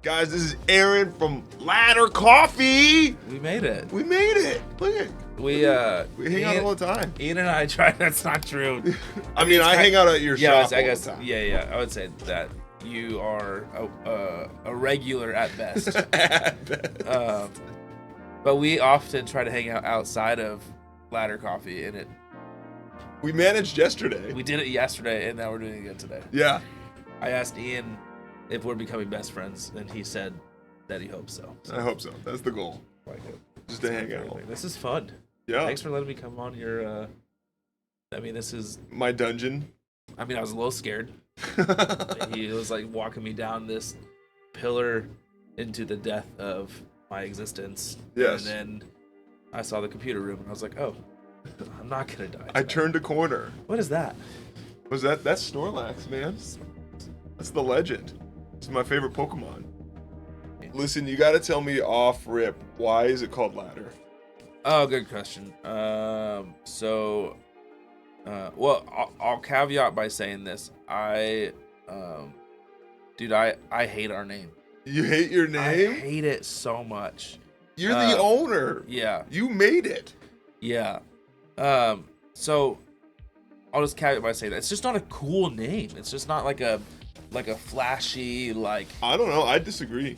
Guys, this is Aaron from Ladder Coffee. We made it. We made it. Look at We hang out all the time. Ian and I tried. That's not true. I mean, I hang out at your shop. I guess. All the time. Yeah. I would say that you are a regular at best. At best. But we often try to hang out outside of Ladder Coffee, and We managed yesterday. we did it yesterday, and now we're doing it again today. Yeah. I asked Ian if we're becoming best friends, and he said that he hopes so. I hope so. That's the goal. Like it. Just to hang out. This is fun. Yeah. Thanks for letting me come on your. This is. My dungeon. I was a little scared. He was like walking me down this pillar into the death of my existence. Yes. And then I saw the computer room, and I was like, oh, I'm not gonna die tonight. I turned a corner. What is that? That's Snorlax, man. That's the legend. It's my favorite Pokemon. Listen, you gotta tell me off rip, why is it called Ladder? Oh, good question. Well, I'll caveat by saying this. I hate our name. You hate your name? I hate it so much. You're the owner. Yeah. You made it. Yeah. So I'll just caveat by saying that it's just not a cool name. It's just not like a flashy, like. I don't know. I disagree.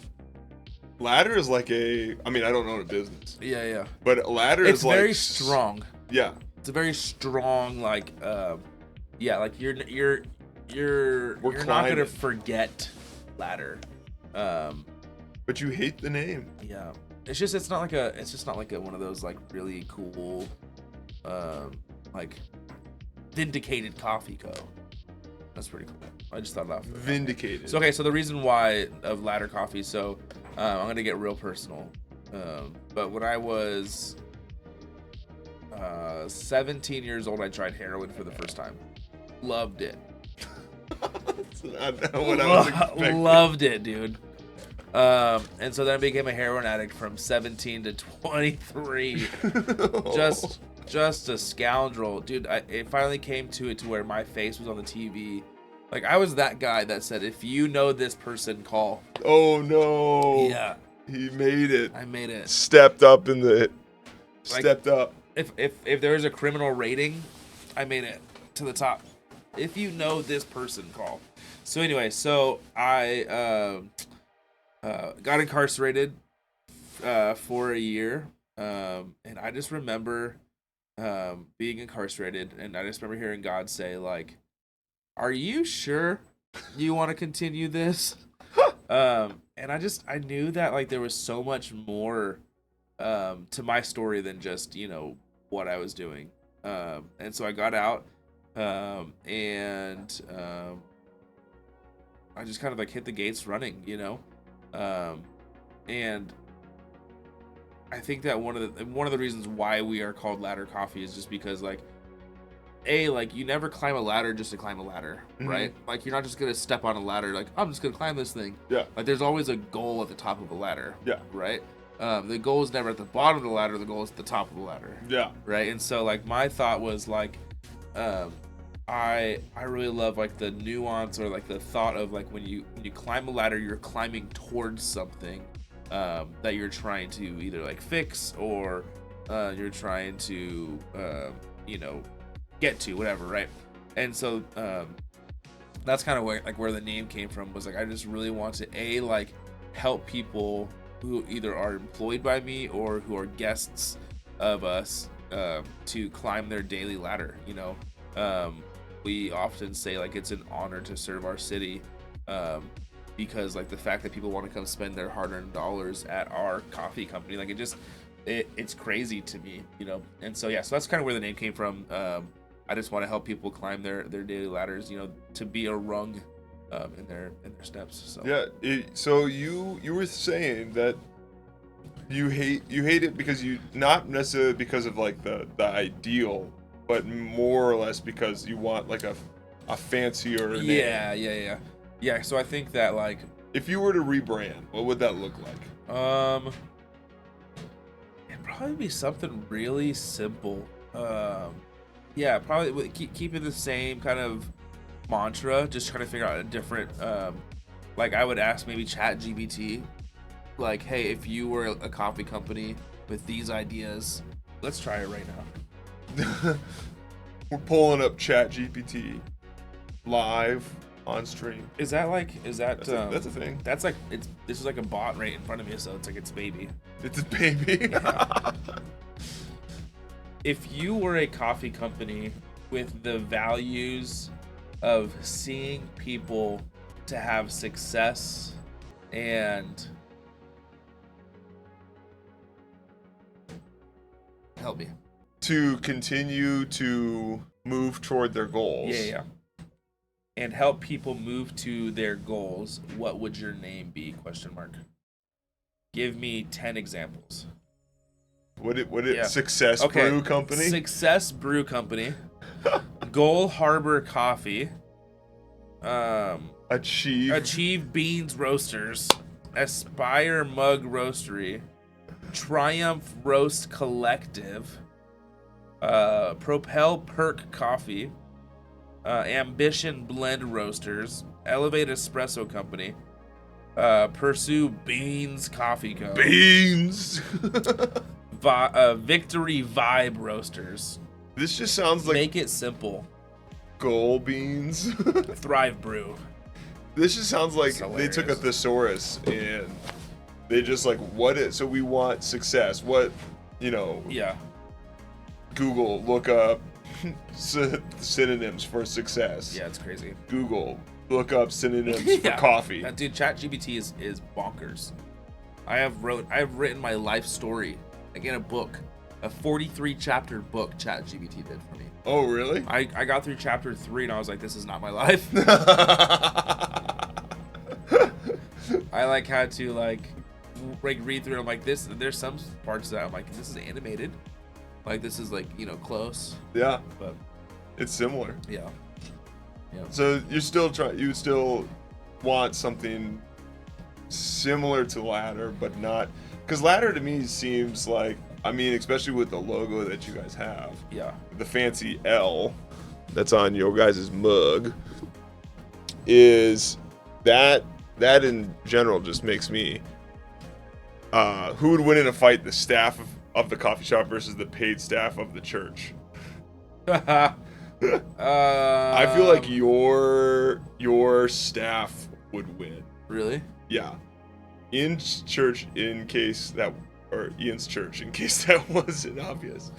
Ladder is like I don't own a business. Yeah. But Ladder is like. It's very strong. Yeah. It's a very strong, like, like you're not gonna forget Ladder. But you hate the name. Yeah. It's just not like a one of those like really cool, like Vindicated Coffee Co. That's pretty cool. I just thought about Vindicated. So the reason why of Ladder Coffee. So I'm gonna get real personal. But when I was 17 years old, I tried heroin for the first time. Loved it. That's not what I was expecting. Loved it, dude. And so then I became a heroin addict from 17 to 23. Just a scoundrel, dude. It finally came to where my face was on the TV. Like, I was that guy that said, if you know this person, call. Oh no. Yeah. He made it. I made it. Stepped up. If there was a criminal rating, I made it to the top. If you know this person, call. So anyway, I got incarcerated for a year, and I just remember being incarcerated, and I just remember hearing God say, like, "Are you sure you want to continue this?" And I knew that like there was so much more to my story than just what I was doing, and so I got out, and I just kind of like hit the gates running, and I think that one of the reasons why we are called Ladder Coffee is just because like you never climb a ladder just to climb a ladder, right? Like, you're not just gonna step on a ladder like, I'm just gonna climb this thing. Yeah. Like, there's always a goal at the top of a ladder. Yeah. Right. The goal is never at the bottom of the ladder. The goal is at the top of the ladder. Yeah. Right. And so like my thought was like, I really love like the nuance or like the thought of like when you climb a ladder, you're climbing towards something that you're trying to either like fix or you're trying to get to, whatever, right? And so that's kind of where the name came from, was like I just really want to like help people who either are employed by me or who are guests of us to climb their daily ladder. We often say like it's an honor to serve our city because like the fact that people want to come spend their hard-earned dollars at our coffee company, like it's crazy to me, and so so that's kind of where the name came from. I just want to help people climb their daily ladders, to be a rung in their steps. So Yeah. So you were saying that you hate it because not necessarily because of like the ideal, but more or less because you want like a fancier name. Yeah. So I think that like if you were to rebrand, what would that look like? It'd probably be something really simple. Yeah, probably keep it the same kind of mantra, just trying to figure out a different Like I would ask maybe ChatGPT, like, hey, if you were a coffee company with these ideas, let's try it right now. We're pulling up ChatGPT live on stream. Is that That's a thing. That's like this is like a bot right in front of me, so it's like it's baby. It's a baby. Yeah. If you were a coffee company with the values of seeing people to have success and help me to continue to move toward their goals. yeah and help people move to their goals, what would your name be? Give me 10 examples. Would it Yeah. Success Okay. Brew Company? Success Brew Company. Goal Harbor Coffee. Achieve Beans Roasters. Aspire Mug Roastery. Triumph Roast Collective. Propel Perk Coffee. Ambition Blend Roasters. Elevate Espresso Company. Pursue Beans Coffee Co. Beans. Victory Vibe Roasters. This just sounds like Make it simple. Goal Beans. Thrive Brew. This just sounds like It's they took a hilarious. thesaurus and they just like so we want success. What, Yeah. Google, look up synonyms for success. Yeah, it's crazy. Google, look up synonyms for Yeah. coffee. Dude, ChatGPT is bonkers. I have written my life story, like in a book, a 43 chapter book ChatGPT did for me. Oh, really? I got through chapter 3 and I was like, this is not my life. I had to read through it. I'm like, there's some parts that I'm like, this is animated. Like this is close. Yeah, But it's similar. yeah. Yeah. So you still want something similar to Ladder, but not, because Ladder to me seems like, especially with the logo that you guys have, Yeah. the fancy L that's on your guys' mug, is that in general just makes me, who would win in a fight, the staff of the coffee shop versus the paid staff of the church? I feel like your staff would win. Really? Yeah. Ian's church, in case that wasn't obvious.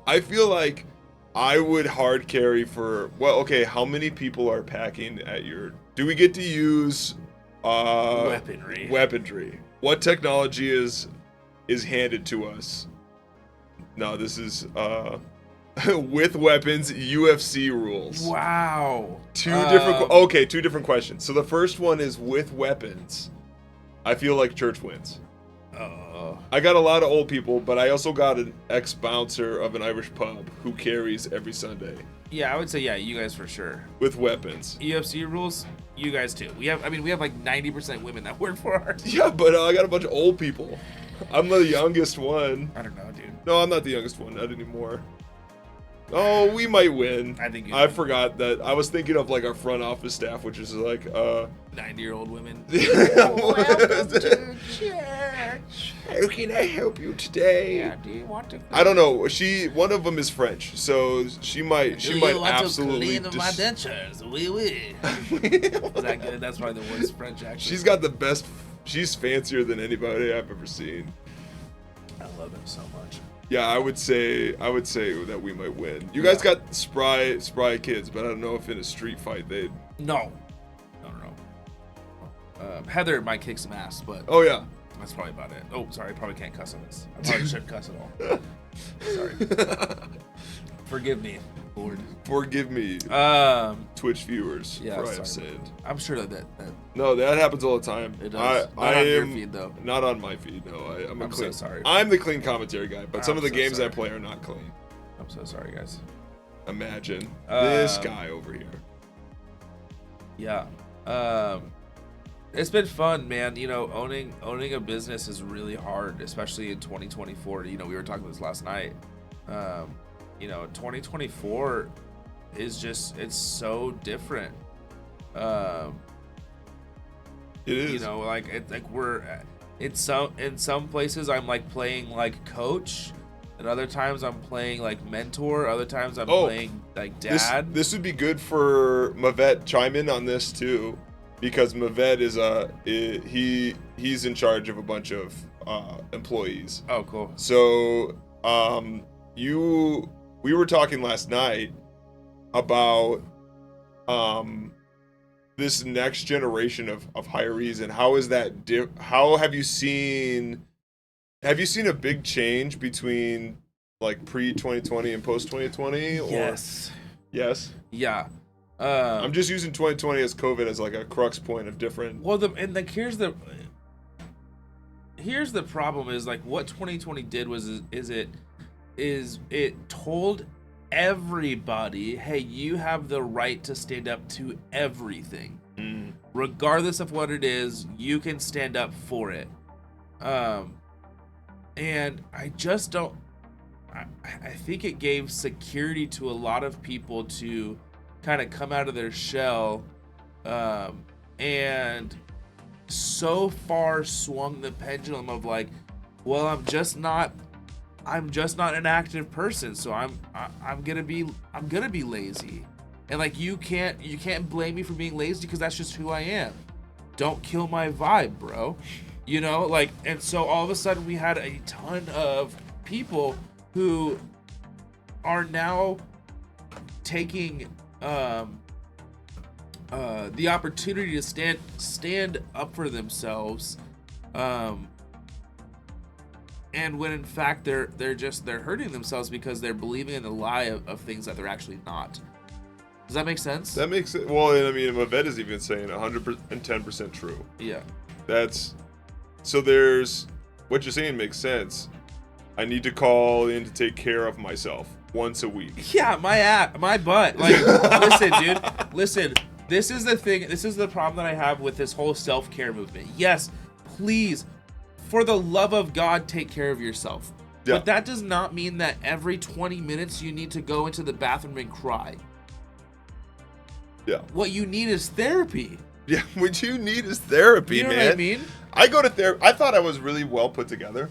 I feel like I would hard carry how many people are packing at your, do we get to use weaponry? What technology is handed to us? No, this is with weapons, UFC rules. Wow. Two different questions. So the first one is with weapons. I feel like church wins. I got a lot of old people, but I also got an ex-bouncer of an Irish pub who carries every Sunday. Yeah, I would say you guys for sure. With weapons. UFC rules, you guys too. We have like 90% women that work for ours. Yeah, but I got a bunch of old people. I'm the youngest one. I don't know, dude. No, I'm not the youngest one, not anymore. Oh, we might win. I think I forgot that. I was thinking of our front office staff, which is 90-year-old women. Welcome to church. How can I help you today? Yeah, do you want to? I don't know. One of them is French, so she might absolutely. my dentures? Oui, oui. Is that good? That's probably the worst French accent. She's got the best. She's fancier than anybody I've ever seen. I love him so much. Yeah, I would say that we might win. You guys got spry kids, but I don't know if in a street fight they'd. No. Heather might kick some ass, but Oh yeah. that's probably about it. Oh, sorry, I probably can't cuss on this. I probably shouldn't cuss at all. Sorry. Forgive me, Lord. Forgive me, Twitch viewers, Yeah, for I have sorry. sinned. I'm sure that No, that happens all the time. it does. Not on your feed, though. Not on my feed. No, I'm I'm clean. so sorry. I'm the clean commentary guy, but some I'm of the so games sorry. I play are not clean. I'm so sorry, guys. Imagine this guy over here. Yeah. It's been fun, man. Owning a business is really hard, especially in 2024. We were talking about this last night. 2024 is just, it's so different. It is. You know, like it's like we're in some places I'm like playing like coach, and other times I'm playing like mentor. Other times I'm playing like dad. This would be good for Mavet. Chime in on this too, because Mavet he's in charge of a bunch of employees. Oh, cool. So we were talking last night about this next generation of hirees, and how is that how have you seen a big change between like pre 2020 and post 2020? Yes. Yes. Yeah. I'm just using 2020 as COVID as like a crux point of different. Well, here's the problem is like what 2020 did was it told everybody, hey, you have the right to stand up to everything. Regardless of what it is, you can stand up for it. And I just don't I think it gave security to a lot of people to kind of come out of their shell, and so far swung the pendulum of like, well, I'm just not an active person, so I'm gonna be lazy, and like you can't blame me for being lazy because that's just who I am. Don't kill my vibe, bro. You know, like, and so all of a sudden we had a ton of people who are now taking the opportunity to stand up for themselves, and when in fact they're hurting themselves because they're believing in the lie of things that they're actually not. Does that make sense? That makes it. Well, and I mean, Mavet is even saying 110% true. Yeah. So there's what you're saying makes sense. I need to call in to take care of myself once a week. Yeah, my butt. Like, listen, dude. Listen, this is the thing. This is the problem that I have with this whole self-care movement. Yes, please, for the love of God, take care of yourself. Yeah. But that does not mean that every 20 minutes you need to go into the bathroom and cry. Yeah. What you need is therapy. Yeah, what you need is therapy, you know man. What I mean? I go to therapy. I thought I was really well put together.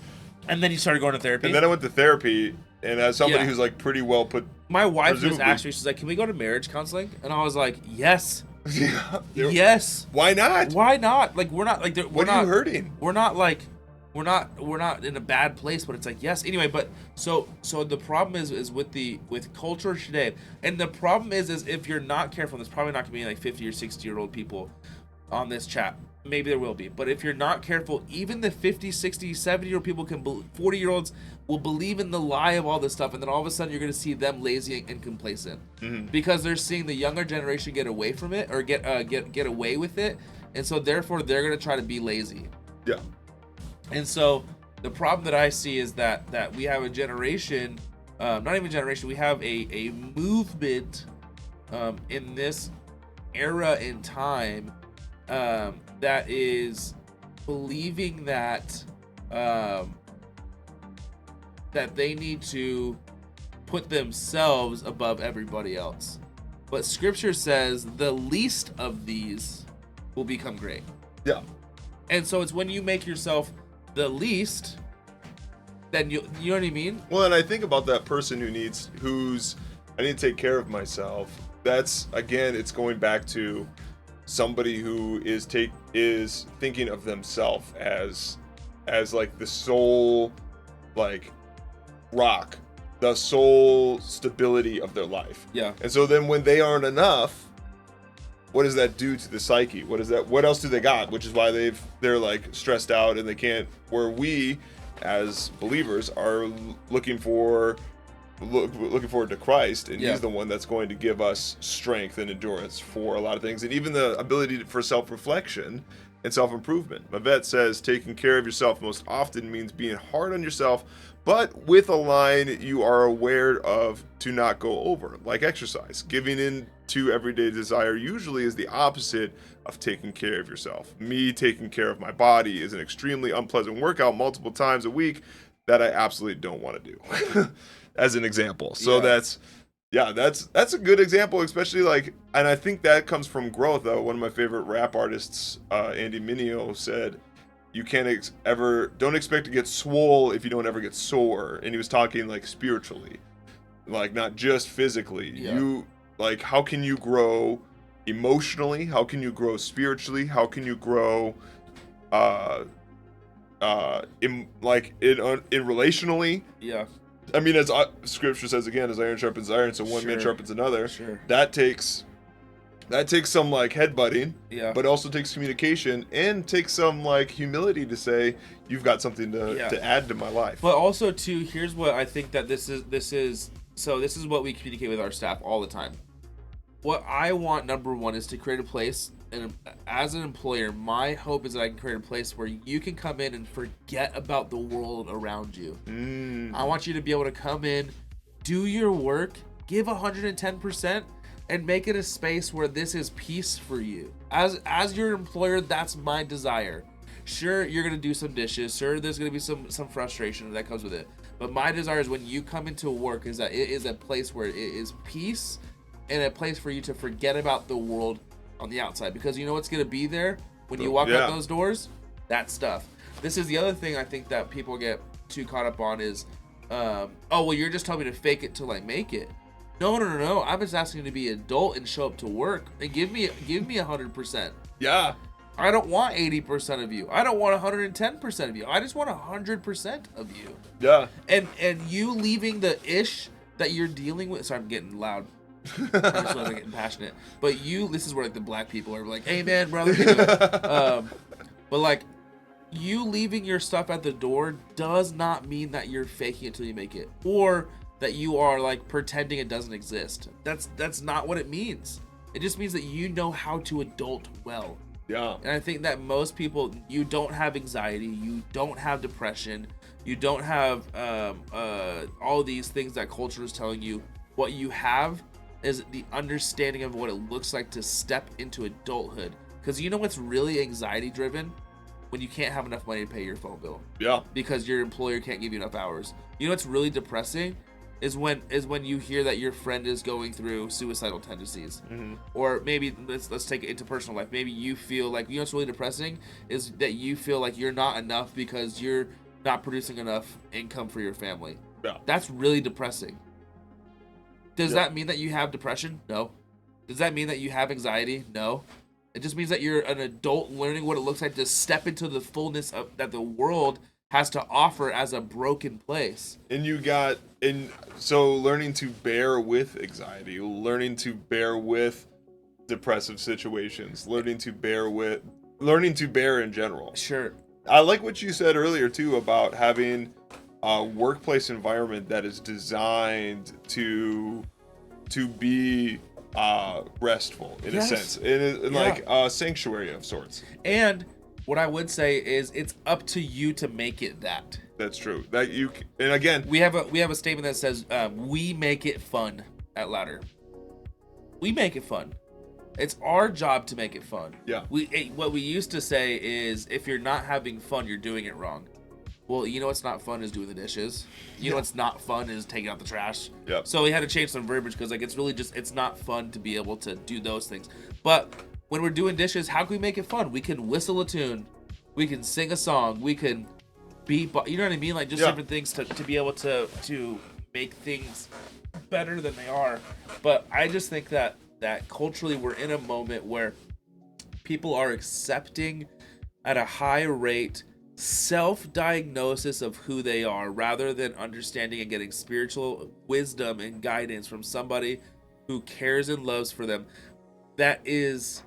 And then you started going to therapy? And then I went to therapy, and as somebody who's like pretty well put... My wife just asked me, she's like, can we go to marriage counseling? And I was like, yes. Yes. Why not? Why not? Like, we're not, like... What are you hurting? We're not, like... We're not in a bad place, but it's like, yes. Anyway, but so the problem is with culture today, and the problem is if you're not careful, there's probably not gonna be like 50 or 60-year-old people on this chat. Maybe there will be, but if you're not careful, even the 50, 60, 70-year-old people 40-year-olds will believe in the lie of all this stuff, and then all of a sudden you're gonna see them lazy and complacent, because they're seeing the younger generation get away from it or get away with it, and so therefore they're gonna try to be lazy. Yeah. And so the problem that I see is that we have a generation, not even a generation, we have a movement in this era in time that is believing that that they need to put themselves above everybody else. But Scripture says the least of these will become great. Yeah. And so it's when you make yourself the least, then you know what I mean? Well, and I think about that person who's I need to take care of myself. That's, again, it's going back to somebody who is thinking of themselves as like the sole, like, rock, the sole stability of their life. Yeah. And so then when they aren't enough, what does that do to the psyche? What else do they got? Which is why they're like stressed out and they can't, where we as believers are looking forward to Christ, and He's the one that's going to give us strength and endurance for a lot of things, and even the ability for self-reflection and self-improvement. Mavet says taking care of yourself most often means being hard on yourself, but with a line you are aware of to not go over, like exercise. Giving in to everyday desire usually is the opposite of taking care of yourself. Me taking care of my body is an extremely unpleasant workout multiple times a week that I absolutely don't want to do, as an example. So Yeah, that's a good example, especially like, and I think that comes from growth. One of my favorite rap artists, Andy Mineo, said, "You can't ever don't expect to get swole if you don't ever get sore." And he was talking like spiritually, like not just physically. Yeah. You like, how can you grow emotionally? How can you grow spiritually? How can you grow, uh, in relationally? Yeah. I mean, as Scripture says again, as iron sharpens iron, so one man Sure. sharpens another. Sure. That takes some like headbutting, Yeah. but also takes communication and takes some like humility to say you've got something to add to my life. But also too, here's what I think that this is what we communicate with our staff all the time. What I want, number one, is to create a place, and as an employer, my hope is that I can create a place where you can come in and forget about the world around you. I want you to be able to come in, do your work, give 110%, and make it a space where this is peace for you. As your employer, that's my desire. Sure, you're gonna do some dishes. Sure, there's gonna be some frustration that comes with it. But my desire is when you come into work is that it is a place where it is peace and a place for you to forget about the world on the outside, because you know what's going to be there when you walk out those doors? That stuff. This is the other thing I think that people get too caught up on is, oh, well, you're just telling me to fake it till I make it. No. I'm just asking you to be adult and show up to work and give me 100%. Yeah. I don't want 80% of you. I don't want 110% of you. I just want 100% of you. Yeah. And you leaving the ish that you're dealing with. Sorry, I'm getting loud. I'm just getting passionate. But this is where like the black people are like, hey man, brother. But like, you leaving your stuff at the door does not mean that you're faking it till you make it, or that you are like pretending it doesn't exist. That's not what it means. It just means that you know how to adult well. Yeah. And I think that most people, you don't have anxiety, you don't have depression, you don't have all these things that culture is telling you. What you have is the understanding of what it looks like to step into adulthood. Because you know what's really anxiety driven? When you can't have enough money to pay your phone bill. Yeah. Because your employer can't give you enough hours. You know what's really depressing? Is when you hear that your friend is going through suicidal tendencies. Mm-hmm. Or maybe let's take it into personal life. Maybe you feel like, you know what's really depressing? Is that you feel like you're not enough because you're not producing enough income for your family. Yeah. That's really depressing. Does that mean that you have depression? No. Does that mean that you have anxiety? No. It just means that you're an adult learning what it looks like to step into the fullness of that the world has to offer as a broken place. And so learning to bear with anxiety, learning to bear with depressive situations, learning to bear in general. Sure. I like what you said earlier too about having a workplace environment that is designed to be restful in a sense, and like a sanctuary of sorts. And what I would say is it's up to you to make it that. That's true. And again, we have a statement that says we make it fun at Ladder. We make it fun. It's our job to make it fun. Yeah. What we used to say is if you're not having fun, you're doing it wrong. Well, you know what's not fun is doing the dishes. You know what's not fun is taking out the trash. Yeah. So we had to change some verbiage because like it's not fun to be able to do those things. But when we're doing dishes, how can we make it fun? We can whistle a tune, we can sing a song, we can beat. You know what I mean? Like just different things to be able to make things better than they are. But I just think that culturally we're in a moment where people are accepting at a high rate self-diagnosis of who they are rather than understanding and getting spiritual wisdom and guidance from somebody who cares and loves for them, that is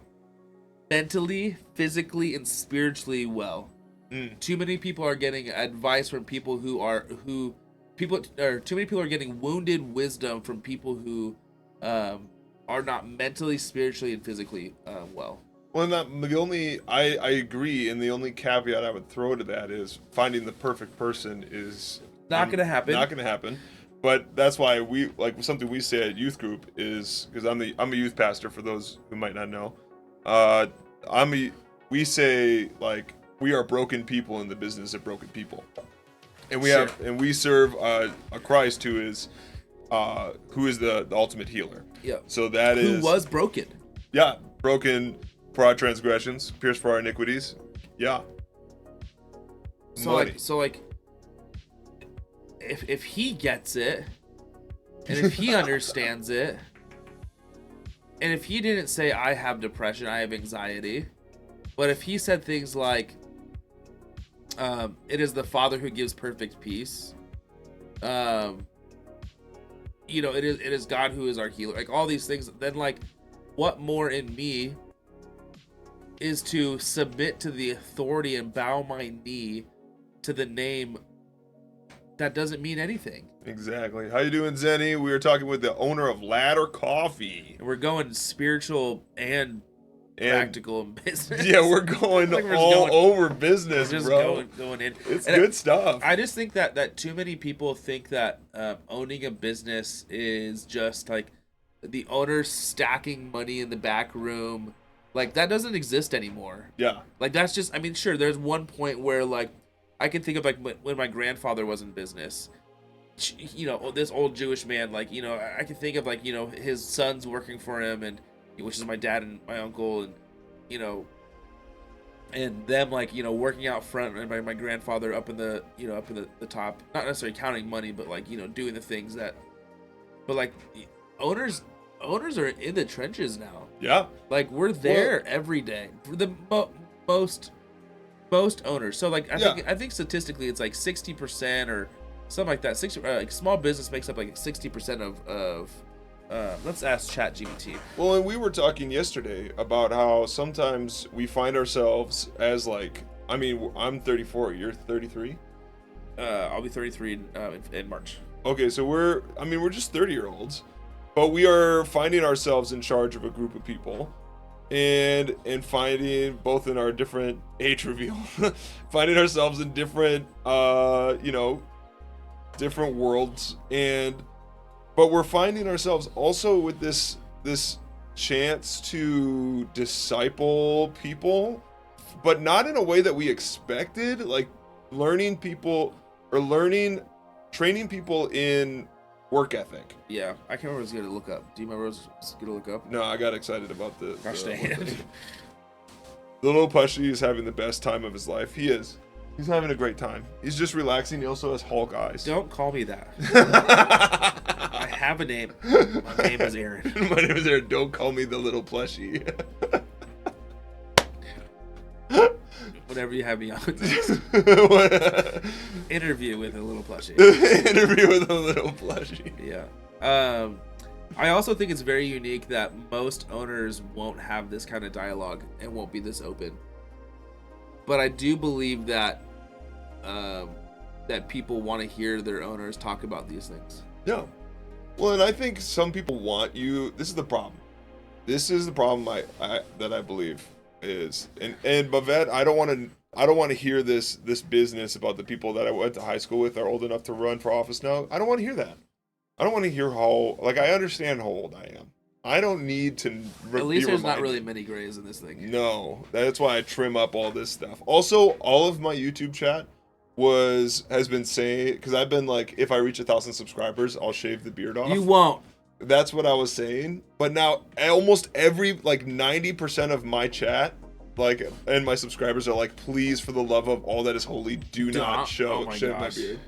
mentally, physically, and spiritually well. Too many people are getting advice from people too many people are getting wounded wisdom from people who are not mentally, spiritually, and physically well. Well, I agree, and the only caveat I would throw to that is finding the perfect person is not going to happen. Not going to happen. But that's why something we say at youth group is, because I'm a youth pastor for those who might not know. We say like we are broken people in the business of broken people, and we serve a Christ who is who is the ultimate healer. Yeah. So that Who is was broken. yeah, broken for our transgressions, pierced for our iniquities. Yeah. So like if he gets it, and if he understands it, and if he didn't say I have depression, I have anxiety, but if he said things like it is the Father who gives perfect peace, you know, it is God who is our healer, like all these things, then like what more in me is to submit to the authority and bow my knee to the name that doesn't mean anything. Exactly. How you doing, Zenny? We are talking with the owner of Ladder Coffee. And we're going spiritual and practical and business. Yeah, we're going Like we're all going, over business, just bro. going in. It's And good stuff. I just think that too many people think that owning a business is just like the owner stacking money in the back room. Like that doesn't exist anymore. Yeah. Like that's just, I mean, sure, there's one point where like I can think of like when my grandfather was in business, you know, this old Jewish man, like, you know, I can think of like, you know, his sons working for him, and which is my dad and my uncle, and you know, and them like, you know, working out front, and my grandfather up in the, you know, up in the top, not necessarily counting money, but like, you know, doing the things that, but like owners are in the trenches now. Yeah. Like we're there every day for the most owners. So like I think statistically it's like 60% or something like that. 60 like small business makes up like 60% of let's ask ChatGPT. Well, and we were talking yesterday about how sometimes we find ourselves as like, I mean, I'm 34, you're 33? I'll be 33 in March. Okay, so we're just 30-year-olds, but we are finding ourselves in charge of a group of people, and finding both in our different age reveal, finding ourselves in different you know, different worlds, but we're finding ourselves also with this chance to disciple people, but not in a way that we expected, like training people in work ethic. Yeah, I can't remember what I was gonna look up. Do you remember what I was gonna look up? No, I got excited about the Gosh dang the it. little Pushy is having the best time of his life. He is. He's having a great time. He's just relaxing. He also has Hulk eyes. Don't call me that. I have a name. My name is Aaron. My name is Aaron. Don't call me the little plushie. Whatever you have me on. Interview with a little plushie. Interview with a little plushie. Yeah. I also think it's very unique that most owners won't have this kind of dialogue and won't be this open. But I do believe that that people want to hear their owners talk about these things. Yeah. Well, and I think some people want you. This is the problem. This is the problem that I believe is, and Bavette, I don't want to hear this business about the people that I went to high school with are old enough to run for office now. I don't want to hear that. I don't want to hear how, like, I understand how old I am. I don't need to At least there's not really many grays in this thing. No, that's why I trim up all this stuff. Also, all of my YouTube chat has been saying, because I've been like, if I reach 1,000 subscribers, I'll shave the beard off. You won't. That's what I was saying. But now almost every, like 90% of my chat, like, and my subscribers are like, please, for the love of all that is holy, do not shave my beard.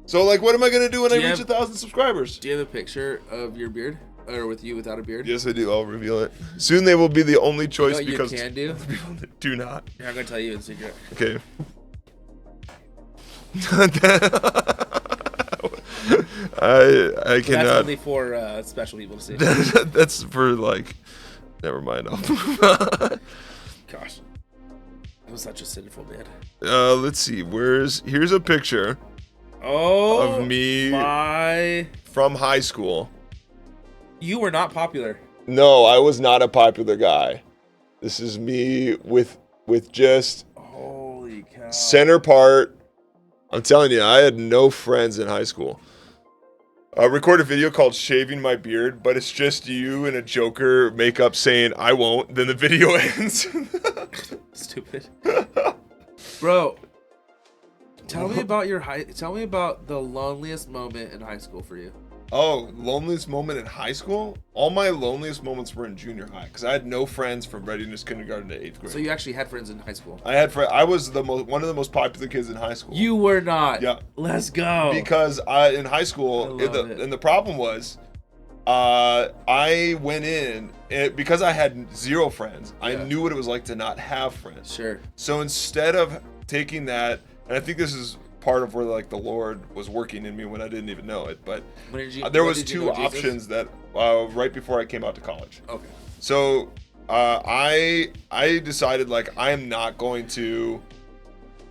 So, like, what am I gonna do when I reach 1,000 subscribers? Do you have a picture of your beard, or with you without a beard? Yes, I do. I'll reveal it soon. They will be the only choice, you know what because you can do? people that do not. Yeah, I'm gonna tell you in secret. Okay. I cannot. That's only for special people to see. That's for, like, never mind. Gosh, I'm such a sinful man. Let's see. Here's a picture. Oh, of me my. From high school. You were not popular. No, I was not a popular guy. This is me with just holy cow. Center part. I'm telling you, I had no friends in high school. I recorded a video called Shaving My Beard, but it's just you in a Joker makeup saying, I won't. Then the video ends. Stupid. Bro, tell me about the loneliest moment in high school for you. Oh, loneliest moment in high school? All my loneliest moments were in junior high because I had no friends from readiness kindergarten to 8th grade. So you actually had friends in high school? I was one of the most popular kids in high school. You were not. Yeah. Let's go. Because in high school, and the problem was, I went in because I had zero friends. I knew what it was like to not have friends. Sure. So instead of taking that, and I think this is part of where like the Lord was working in me when I didn't even know it, but there was two options that right before I came out to college. Okay. So I decided like I am not going to.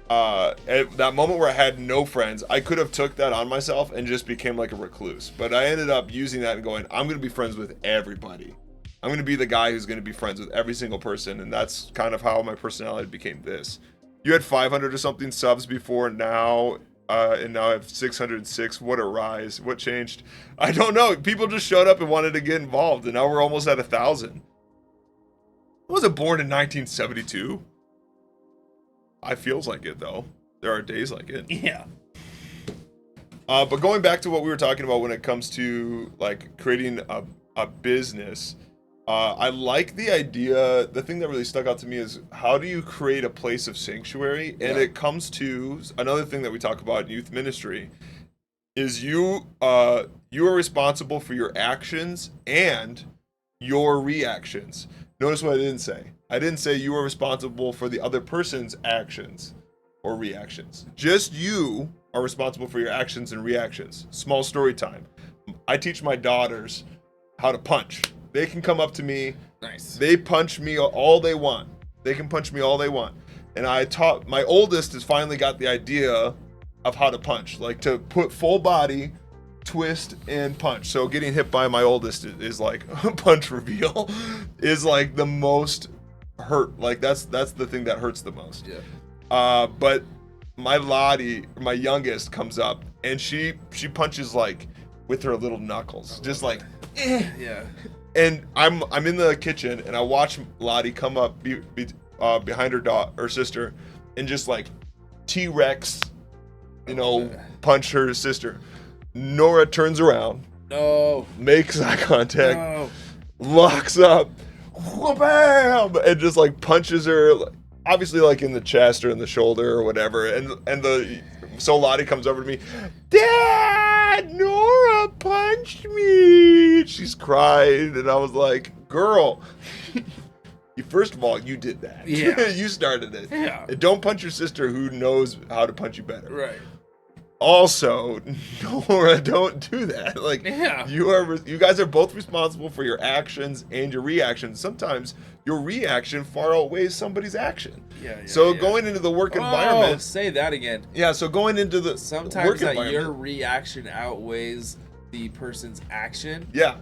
At that moment where I had no friends, I could have took that on myself and just became like a recluse. But I ended up using that and going, I'm going to be friends with everybody. I'm going to be the guy who's going to be friends with every single person. And that's kind of how my personality became this. You had 500 or something subs before now, and now I have 606. What a rise. What changed? I don't know. People just showed up and wanted to get involved, and now we're almost at 1,000. I wasn't born in 1972. I feels like it though. There are days like it. Yeah. But going back to what we were talking about when it comes to like creating a business, I like the idea. The thing that really stuck out to me is how do you create a place of sanctuary? And it comes to another thing that we talk about in youth ministry is you are responsible for your actions and your reactions. Notice what I didn't say. I didn't say you are responsible for the other person's actions or reactions. Just you are responsible for your actions and reactions. Small story time. I teach my daughters how to punch. They can come up to me. Nice. They punch me all they want. They can punch me all they want. And I taught, my oldest has finally got the idea of how to punch, like to put full body, twist, and punch. So getting hit by my oldest is like punch reveal is like the most hurt. Like that's the thing that hurts the most. Yeah. But my Lottie, my youngest, comes up and she punches like with her little knuckles, just like Yeah. And I'm in the kitchen and I watch Lottie come up behind her sister and just like T-Rex, punch her sister. Nora turns around, makes eye contact, locks up, bam, and just like punches her, obviously like in the chest or in the shoulder or whatever. So Lottie comes over to me, Dad, Nora punched me. She's cried, and I was like, girl, first of all, you did that. Yeah. You started it. Yeah. And don't punch your sister who knows how to punch you better. Right. Also, Nora, don't do that. Like, you guys are both responsible for your actions and your reactions. Sometimes your reaction far outweighs somebody's action. So going into the work environment. Say that again. Yeah. So going into the sometimes work that environment, your reaction outweighs the person's action. Yeah.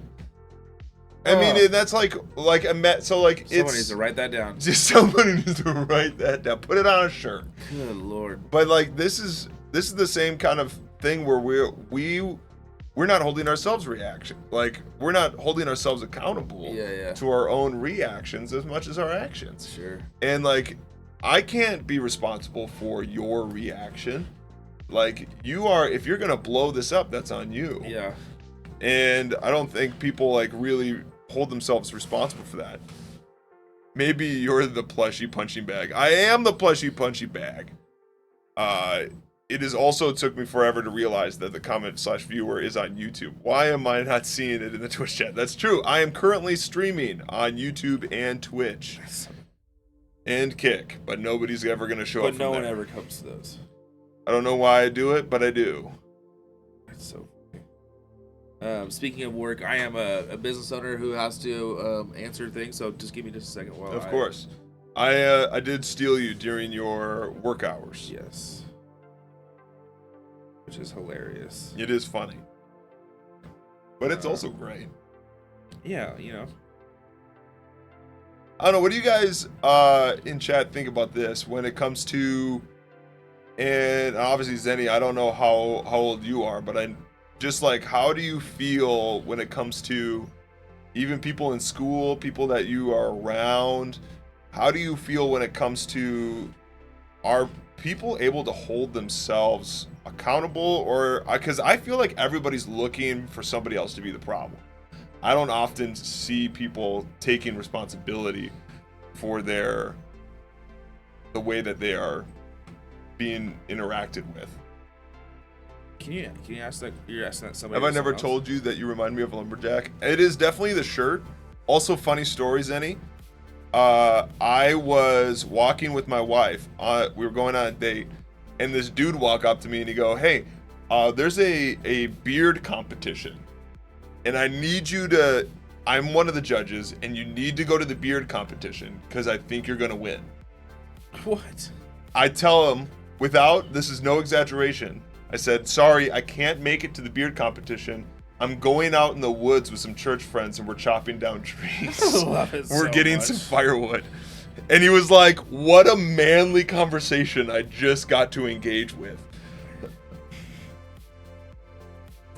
I mean, that's so like somebody needs to write that down. Just somebody needs to write that down. Put it on a shirt. Good Lord. But like this is the same kind of thing where we're not holding ourselves we're not holding ourselves accountable to our own reactions as much as our actions. Sure. And like I can't be responsible for your reaction. Like you are, if you're gonna blow this up, that's on you. Yeah. And I don't think people like really hold themselves responsible for that. Maybe you're the plushy punching bag. I am the plushy punching bag. It is also took me forever to realize that the comment/viewer is on YouTube. Why am I not seeing it in the Twitch chat? That's true. I am currently streaming on YouTube and Twitch and Kick, but nobody's ever going to show up. But no one ever comes to those. I don't know why I do it, but I do. That's so funny. Speaking of work, I am a business owner who has to answer things, so just give me just a second while Of course. I did steal you during your work hours. Yes. Which is hilarious. It is funny. But it's also great. Yeah, I don't know, what do you guys in chat think about this when it comes to, and obviously Zenny, I don't know how old you are, but I just like, how do you feel when it comes to even people in school, people that you are around? How do you feel when it comes to are people able to hold themselves accountable, or because I feel like everybody's looking for somebody else to be the problem. I don't often see people taking responsibility for the way that they are being interacted with. Can you ask that? You're asking that somebody. Have I never else? told you that you remind me of a lumberjack? It is definitely the shirt. Also, funny stories, Zenny. I was walking with my wife. We were going on a date, and this dude walked up to me and he go, "Hey, there's a beard competition, and I need you to. I'm one of the judges, and you need to go to the beard competition because I think you're gonna win." What? I tell him, this is no exaggeration. I said, "Sorry, I can't make it to the beard competition. I'm going out in the woods with some church friends and we're chopping down trees. I love it We're so getting much. some firewood." And he was like, "What a manly conversation I just got to engage with."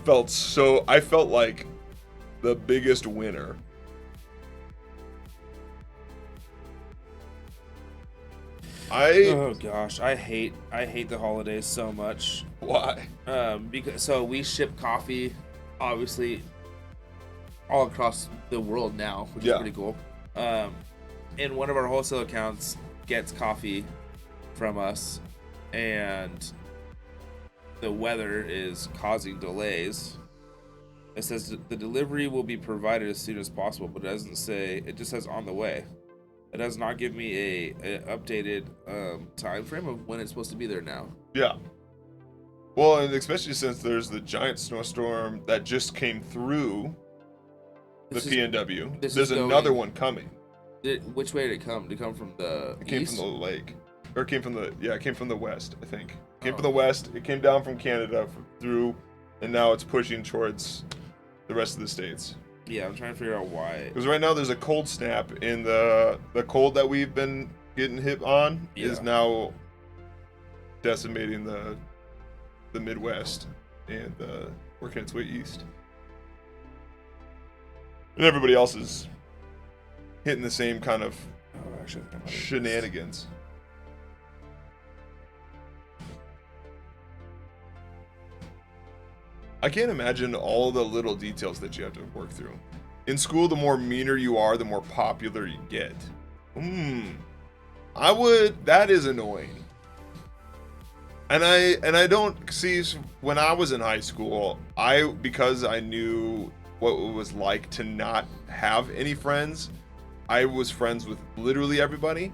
I felt like the biggest winner. Oh gosh, I hate the holidays so much. Why? Because we ship coffee, obviously, all across the world now, which is pretty cool. And one of our wholesale accounts gets coffee from us, and the weather is causing delays. It says the delivery will be provided as soon as possible, but it doesn't say. It just says on the way. It does not give me a updated time frame of when it's supposed to be there now. Yeah. Well, and especially since there's the giant snowstorm that just came through the PNW. There's another one coming. Which way did it come? Did it come from the It came east? from the lake. Or it came from the west, I think. It came from the west. It came down from Canada through, and now it's pushing towards the rest of the states. Yeah, I'm trying to figure out why. Because right now there's a cold snap in the cold that we've been getting hit on is now decimating the Midwest and working its way east. And everybody else is hitting the same kind of shenanigans. I can't imagine all the little details that you have to work through. In school, the more meaner you are, the more popular you get. That is annoying. And I don't see, when I was in high school, because I knew what it was like to not have any friends, I was friends with literally everybody.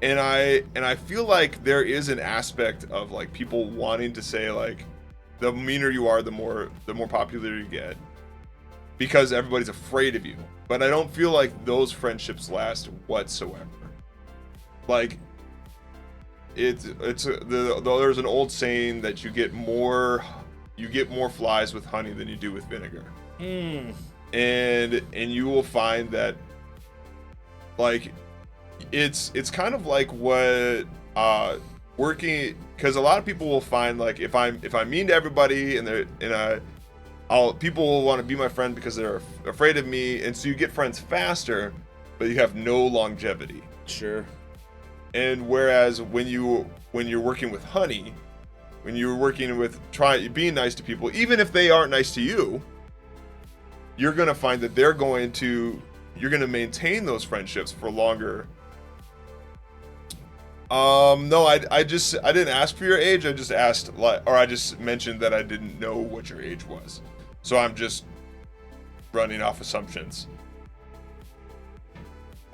And I feel like there is an aspect of like people wanting to say like, the meaner you are, the more popular you get, because everybody's afraid of you. But I don't feel like those friendships last whatsoever. Like there's an old saying that you get more flies with honey than you do with vinegar. And you will find that like it's kind of like what working, because a lot of people will find like if I'm mean to everybody people will want to be my friend because they're afraid of me, and so you get friends faster, but you have no longevity. Sure. And whereas when you're working with honey, when you're working with being nice to people, even if they aren't nice to you, you're gonna find that you're gonna maintain those friendships for longer. No, I didn't ask for your age. I just asked, I just mentioned that I didn't know what your age was. So I'm just running off assumptions.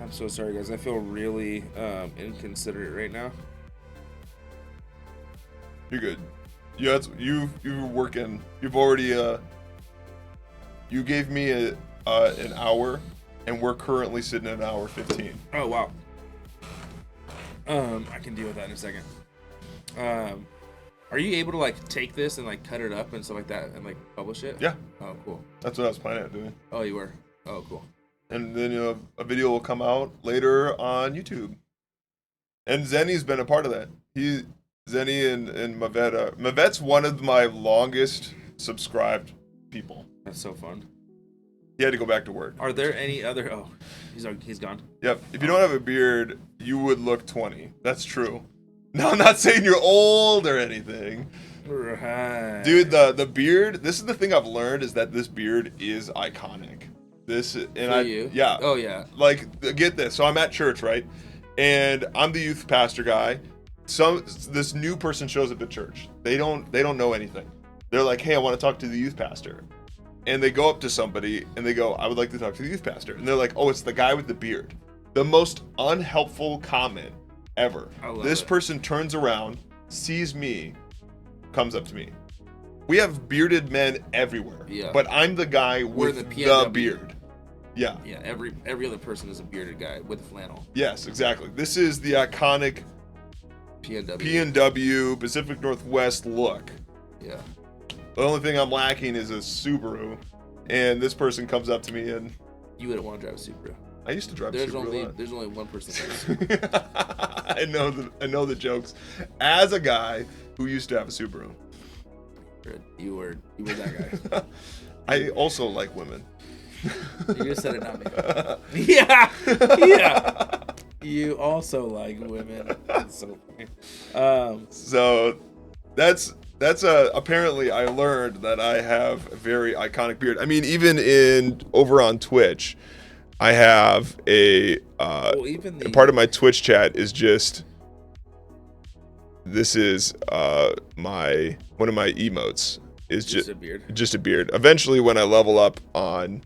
I'm so sorry, guys. I feel really inconsiderate right now. You're good. You're working. You've already you gave me an hour, and we're currently sitting at an hour 15. Oh wow. I can deal with that in a second. Are you able to like take this and like cut it up and stuff like that and like publish it? Yeah. Oh, cool. That's what I was planning on doing. Oh, you were? Oh, cool. And then a video will come out later on YouTube. And Zenny's been a part of that. Zenny and Mavet. Mavet's one of my longest subscribed people. That's so fun. He had to go back to work. Are there any other? Oh, he's gone. Yep. If you don't have a beard, you would look 20. That's true. No, I'm not saying you're old or anything. Right. Dude, the beard, this is the thing I've learned is that this beard is iconic. Yeah. Oh yeah. Like, get this. So I'm at church, right? And I'm the youth pastor guy. This new person shows up at church. They don't know anything. They're like, "Hey, I want to talk to the youth pastor." And they go up to somebody and they go, "I would like to talk to the youth pastor." And they're like, "Oh, it's the guy with the beard." The most unhelpful comment ever. This person turns around, sees me, comes up to me. We have bearded men everywhere. Yeah. But I'm the guy with the beard. Yeah. Yeah, every other person is a bearded guy with a flannel. Yes, exactly. This is the iconic PNW, Pacific Northwest look. Yeah. The only thing I'm lacking is a Subaru, and this person comes up to me and... You wouldn't want to drive a Subaru. I used to drive a Subaru. There's only one person that has a Subaru. I know the jokes. As a guy who used to have a Subaru. You were that guy. I also like women. You just said it, not me. Yeah. You also like women. That's so funny. So that's apparently I learned that I have a very iconic beard. I mean, even over on Twitch, I have part of my Twitch chat is just, this is one of my emotes is just a beard. Just a beard. Eventually, when I level up on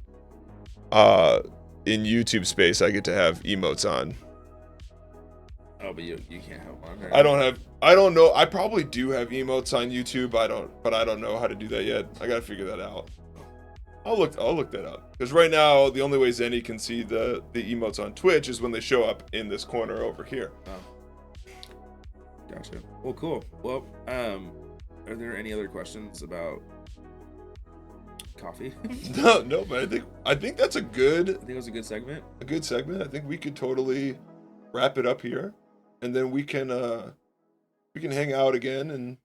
in YouTube space, I get to have emotes on. Oh, but you can't have one. Right? I don't know. I probably do have emotes on YouTube. But I don't know how to do that yet. I gotta figure that out. I'll look that up. Because right now, the only way Zenny can see the emotes on Twitch is when they show up in this corner over here. Oh. Gotcha. Well, cool. Well, are there any other questions about coffee? No, but I think that's a good. I think it was a good segment. A good segment. I think we could totally wrap it up here, and then we can hang out again and.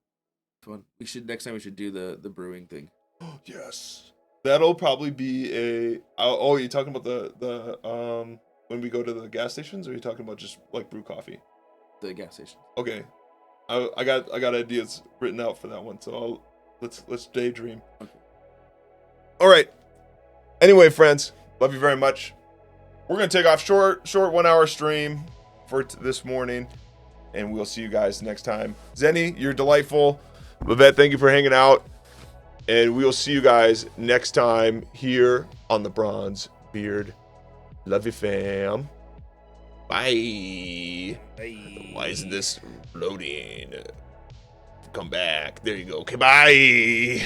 Fun. Next time we should do the brewing thing. Oh yes, that'll probably be a. Oh, are you talking about the when we go to the gas stations, or are you talking about just like brew coffee? The gas station. Okay, I got ideas written out for that one, so let's daydream. Okay. All right. Anyway, friends, love you very much. We're gonna take off short 1 hour stream for this morning, and we'll see you guys next time. Zenny, you're delightful. Vivette, thank you for hanging out, and we'll see you guys next time here on the Bronze Beard. Love you, fam. Bye. Bye. Why isn't this loading? Come back. There you go. Okay, bye.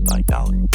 $5.